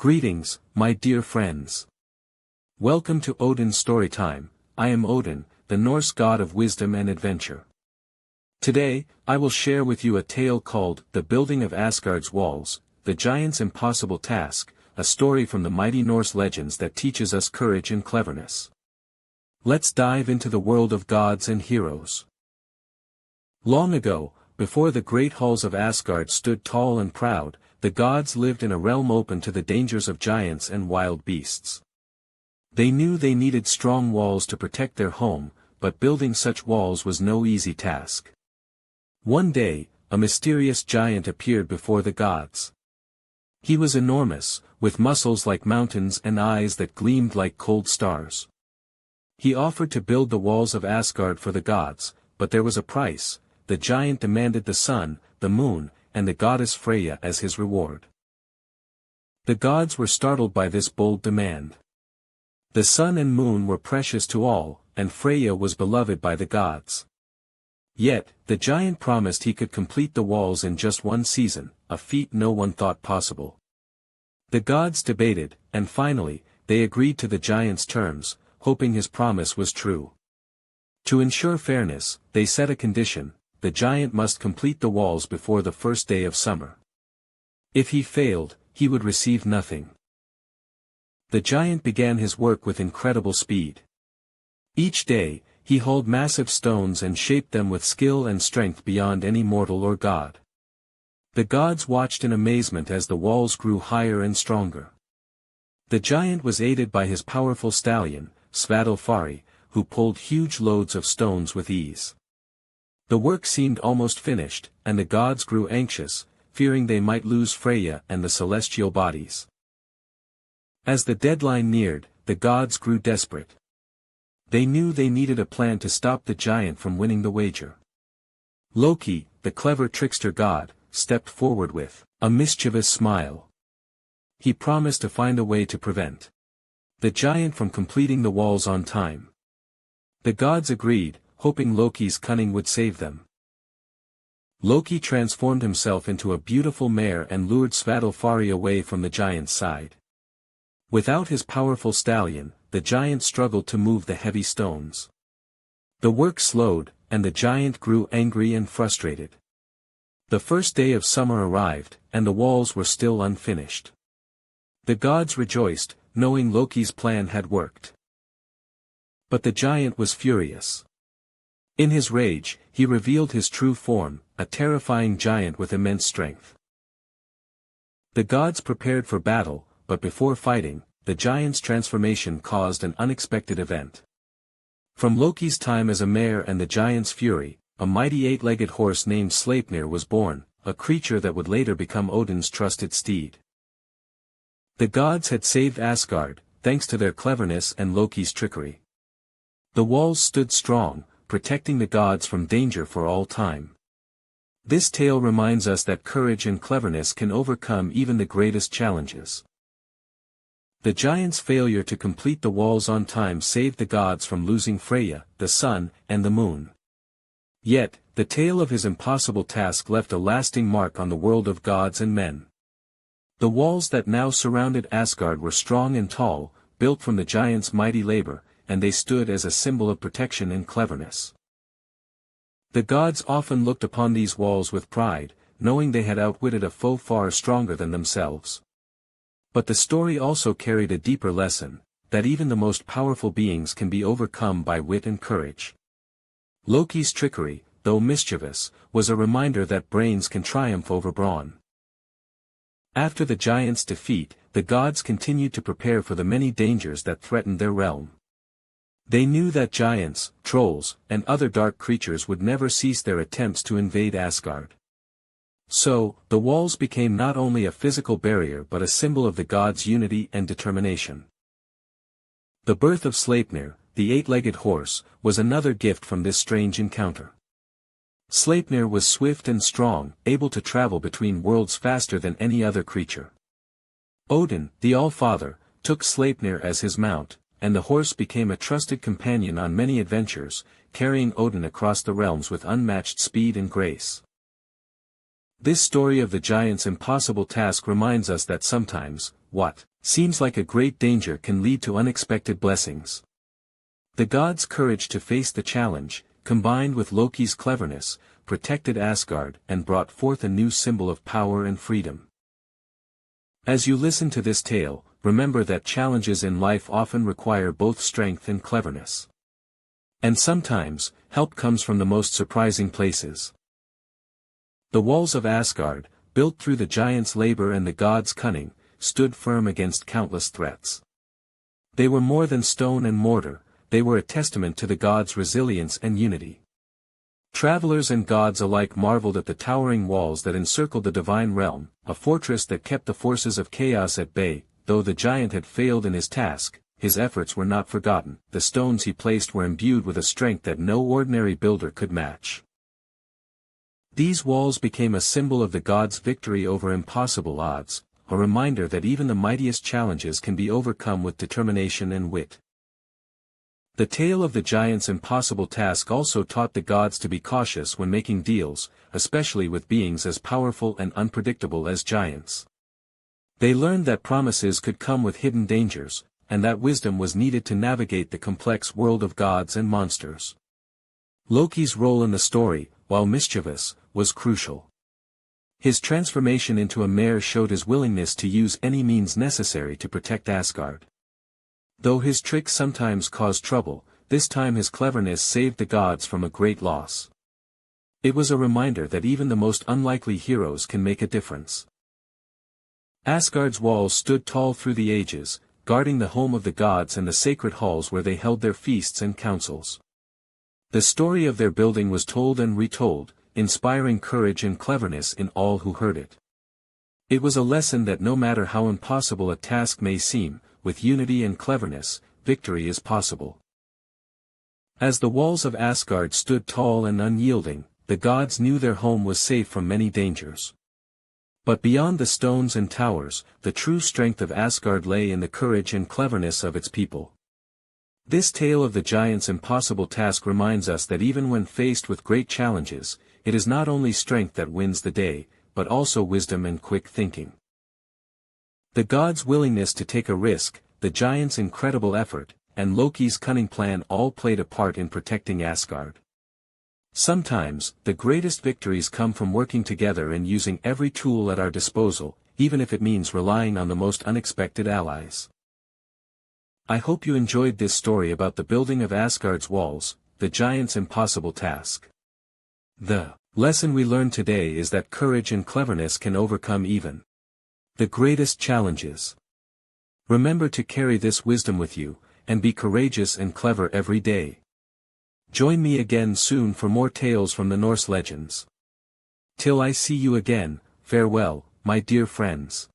Greetings, my dear friends. Welcome to Odin's Storytime. I am Odin, the Norse god of wisdom and adventure. Today, I will share with you a tale called The Building of Asgard's Walls, the Giant's Impossible Task, a story from the mighty Norse legends that teaches us courage and cleverness. Let's dive into the world of gods and heroes. Long ago, before the great halls of Asgard stood tall and proud, the gods lived in a realm open to the dangers of giants and wild beasts. They knew they needed strong walls to protect their home, but building such walls was no easy task. One day, a mysterious giant appeared before the gods. He was enormous, with muscles like mountains and eyes that gleamed like cold stars. He offered to build the walls of Asgard for the gods, but there was a price. The giant demanded the sun, the moon, and the goddess Freya as his reward. The gods were startled by this bold demand. The sun and moon were precious to all, and Freya was beloved by the gods. Yet, the giant promised he could complete the walls in just one season, a feat no one thought possible. The gods debated, and finally, they agreed to the giant's terms, hoping his promise was true. To ensure fairness, they set a condition: the giant must complete the walls before the first day of summer. If he failed, he would receive nothing. The giant began his work with incredible speed. Each day, he hauled massive stones and shaped them with skill and strength beyond any mortal or god. The gods watched in amazement as the walls grew higher and stronger. The giant was aided by his powerful stallion, Svadilfari, who pulled huge loads of stones with ease. The work seemed almost finished, and the gods grew anxious, fearing they might lose Freya and the celestial bodies. As the deadline neared, the gods grew desperate. They knew they needed a plan to stop the giant from winning the wager. Loki, the clever trickster god, stepped forward with a mischievous smile. He promised to find a way to prevent the giant from completing the walls on time. The gods agreed, hoping Loki's cunning would save them. Loki transformed himself into a beautiful mare and lured Svadilfari away from the giant's side. Without his powerful stallion, the giant struggled to move the heavy stones. The work slowed, and the giant grew angry and frustrated. The first day of summer arrived, and the walls were still unfinished. The gods rejoiced, knowing Loki's plan had worked. But the giant was furious. In his rage, he revealed his true form, a terrifying giant with immense strength. The gods prepared for battle, but before fighting, the giant's transformation caused an unexpected event. From Loki's time as a mare and the giant's fury, a mighty eight-legged horse named Sleipnir was born, a creature that would later become Odin's trusted steed. The gods had saved Asgard, thanks to their cleverness and Loki's trickery. The walls stood strong, protecting the gods from danger for all time. This tale reminds us that courage and cleverness can overcome even the greatest challenges. The giant's failure to complete the walls on time saved the gods from losing Freya, the sun, and the moon. Yet, the tale of his impossible task left a lasting mark on the world of gods and men. The walls that now surrounded Asgard were strong and tall, built from the giant's mighty labor, and they stood as a symbol of protection and cleverness. The gods often looked upon these walls with pride, knowing they had outwitted a foe far stronger than themselves. But the story also carried a deeper lesson, that even the most powerful beings can be overcome by wit and courage. Loki's trickery, though mischievous, was a reminder that brains can triumph over brawn. After the giant's defeat, the gods continued to prepare for the many dangers that threatened their realm. They knew that giants, trolls, and other dark creatures would never cease their attempts to invade Asgard. So, the walls became not only a physical barrier but a symbol of the gods' unity and determination. The birth of Sleipnir, the eight-legged horse, was another gift from this strange encounter. Sleipnir was swift and strong, able to travel between worlds faster than any other creature. Odin, the All-Father, took Sleipnir as his mount, and the horse became a trusted companion on many adventures, carrying Odin across the realms with unmatched speed and grace. This story of the giant's impossible task reminds us that sometimes, what Seems like a great danger can lead to unexpected blessings. The gods' courage to face the challenge, combined with Loki's cleverness, protected Asgard and brought forth a new symbol of power and freedom. As you listen to this tale, remember that challenges in life often require both strength and cleverness. And sometimes, help comes from the most surprising places. The walls of Asgard, built through the giants' labor and the gods' cunning, stood firm against countless threats. They were more than stone and mortar, they were a testament to the gods' resilience and unity. Travelers and gods alike marveled at the towering walls that encircled the divine realm, a fortress that kept the forces of chaos at bay. Though the giant had failed in his task, his efforts were not forgotten. The stones he placed were imbued with a strength that no ordinary builder could match. These walls became a symbol of the gods' victory over impossible odds, a reminder that even the mightiest challenges can be overcome with determination and wit. The tale of the giant's impossible task also taught the gods to be cautious when making deals, especially with beings as powerful and unpredictable as giants. They learned that promises could come with hidden dangers, and that wisdom was needed to navigate the complex world of gods and monsters. Loki's role in the story, while mischievous, was crucial. His transformation into a mare showed his willingness to use any means necessary to protect Asgard. Though his tricks sometimes caused trouble, this time his cleverness saved the gods from a great loss. It was a reminder that even the most unlikely heroes can make a difference. Asgard's walls stood tall through the ages, guarding the home of the gods and the sacred halls where they held their feasts and councils. The story of their building was told and retold, inspiring courage and cleverness in all who heard it. It was a lesson that no matter how impossible a task may seem, with unity and cleverness, victory is possible. As the walls of Asgard stood tall and unyielding, the gods knew their home was safe from many dangers. But beyond the stones and towers, the true strength of Asgard lay in the courage and cleverness of its people. This tale of the giant's impossible task reminds us that even when faced with great challenges, it is not only strength that wins the day, but also wisdom and quick thinking. The gods' willingness to take a risk, the giant's incredible effort, and Loki's cunning plan all played a part in protecting Asgard. Sometimes, the greatest victories come from working together and using every tool at our disposal, even if it means relying on the most unexpected allies. I hope you enjoyed this story about the building of Asgard's walls, the giant's impossible task. The lesson we learned today is that courage and cleverness can overcome even the greatest challenges. Remember to carry this wisdom with you, and be courageous and clever every day. Join me again soon for more tales from the Norse legends. Till I see you again, farewell, my dear friends.